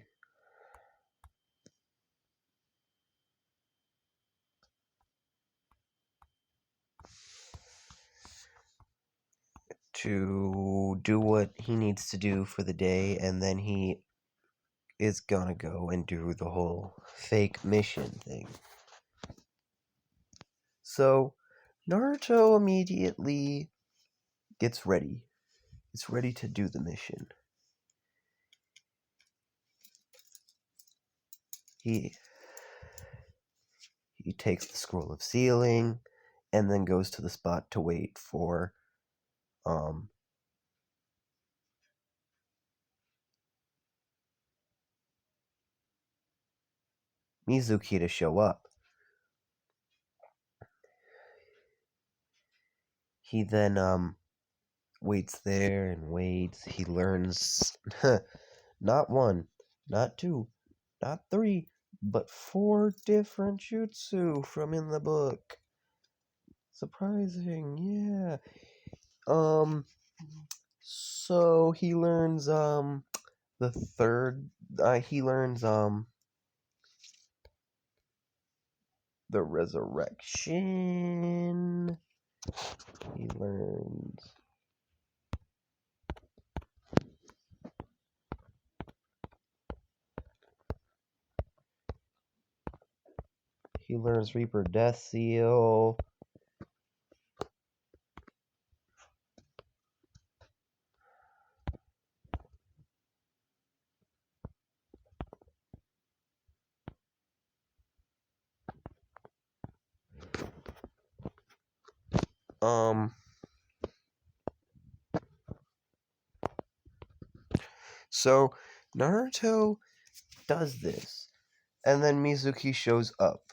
to do what he needs to do for the day, and then he is gonna go and do the whole fake mission thing. So Naruto immediately gets ready. It's ready to do the mission. He takes the scroll of sealing and then goes to the spot to wait for Mizuki to show up. He then waits there and waits. He learns not one, not two, not three, but 4 different jutsu from in the book. Surprising, yeah. So he learns the third he learns the resurrection. He learns Reaper Death Seal. So Naruto does this, and then Mizuki shows up.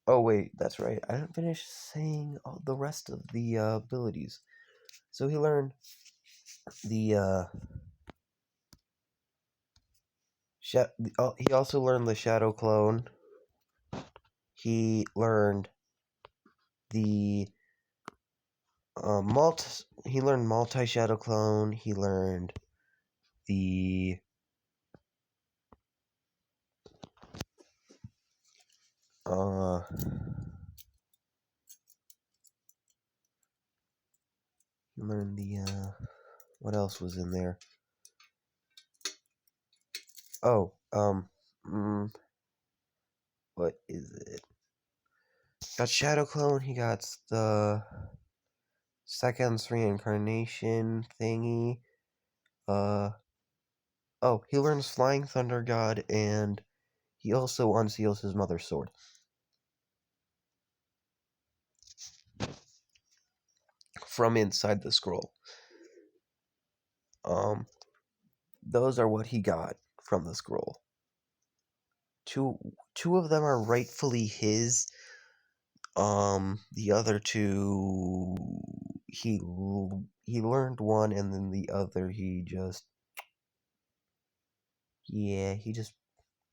Oh wait, that's right. I didn't finish saying all the rest of the abilities. So he learned the he also learned the Shadow Clone. He learned the he learned multi Shadow Clone. He learned the he learned the what else was in there? Oh, what is it? Got Shadow Clone. He got the Second's reincarnation thingy. Oh, he learns Flying Thunder God, and he also unseals his mother's sword. From inside the scroll. Those are what he got from the scroll. Two of them are rightfully his. The other two, he learned one, and then the other he just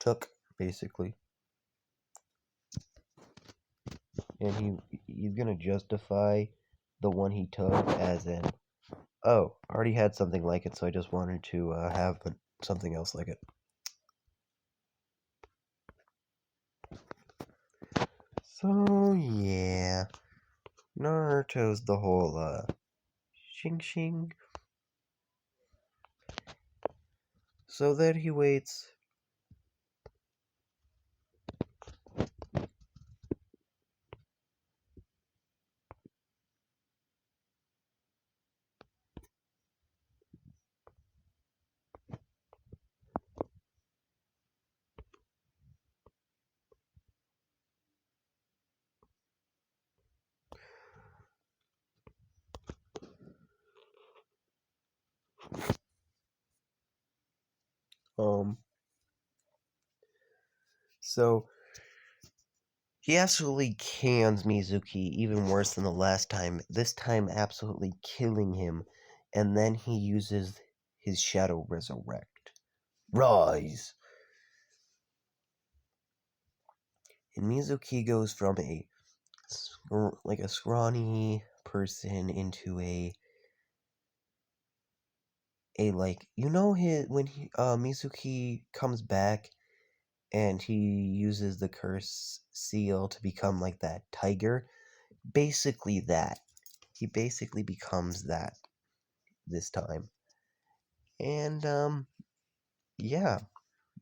took basically, and he's gonna justify the one he took as in, oh, I already had something like it, so I just wanted to have something else like it. So, yeah. Naruto's the whole, shing shing. So then he waits. So he absolutely cans Mizuki even worse than the last time. This time, absolutely killing him, and then he uses his Shadow Resurrect. Rise! And Mizuki goes from a scrawny person into his when Mizuki comes back and he uses the curse seal to become like that tiger. Basically that. He basically becomes that this time. And yeah.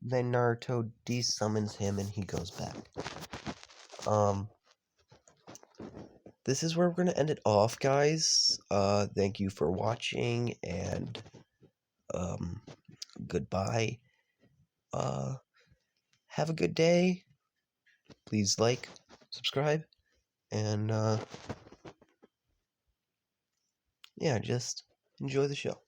Then Naruto desummons him and he goes back. This is where we're gonna end it off, guys. Thank you for watching and um goodbye. Have a good day. Please like, subscribe, and yeah, just enjoy the show.